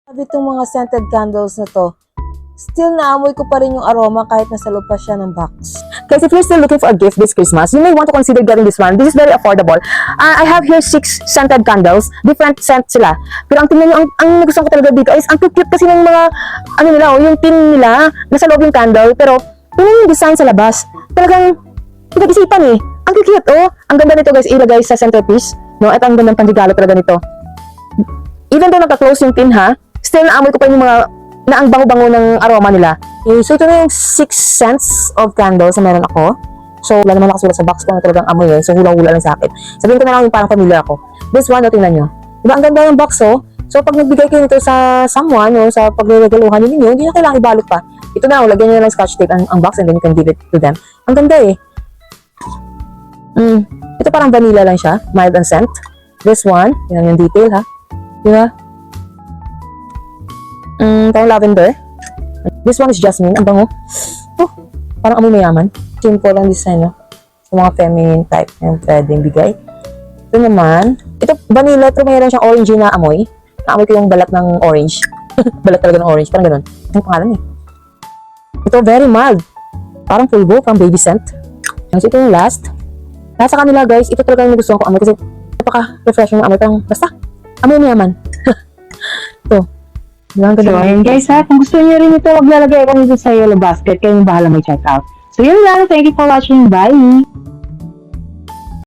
Sabi itong mga scented candles na to, still naamoy ko pa rin yung aroma kahit nasa loob pa siya ng box. Guys, if you're still looking for a gift this Christmas, you may want to consider getting this one. This is very affordable. I have here 6 scented candles. Different scents sila. Pero ang tingnan nyo, ang nagustuhan ko talaga dito is ang cute kasi ng mga, ano nila, yung tin nila, nasa loob yung candle. Pero, tingnan yung design sa labas. Talagang, pinag-isipan eh. Ang cute, oh. Ang ganda nito guys, ilagay sa centerpiece. No? At ang gandang pandigalo talaga nito. Even though naka-close yung tin ha, still naamoy ko pa yung mga na ang bango-bango ng aroma nila. Okay, so ito na yung 6 scents of candles na meron ako. So wala naman nakasulat sa box ko na talagang amoy eh. So hula-hula lang sa akin. Sabihin ko na lang yung parang familiar ako. This one, tingnan nyo. Diba ang ganda yung box oh. So pag nagbigay kayo nito sa someone o sa pagregaluhan ninyo, hindi na kailangan ibalot pa. Ito na, lagyan nyo lang scotch tape ang box and then you can give it to them. Ang ganda eh. Ito parang vanilla lang siya. Mild and scent. This one, yan yung detail ha. Diba? Parang lavender. This one is jasmine. Ang bango. Oh, parang amoy mayaman. Simple lang design, no? Sa mga feminine type ng pwedeng bigay. Ito naman. Ito, vanilla. Pero mayroon siyang orangey na amoy. Naamoy ko yung balat ng orange. Balat talaga ng orange. Parang ganun. Ang pangalan eh. Ito, very mild. Parang pulbo. Parang baby scent. So, ito yung last. Lahat sa kanila, guys, ito talaga yung nagustuhan ko amoy kasi napaka-refreshing ng amoy. Parang, basta, amoy mayaman. Ito. So, ayun guys ha, kung gusto niyo rin ito, maglalagay ako nito sa yellow basket, kayo yung bahala mag-check out. So yun lang, thank you for watching, bye!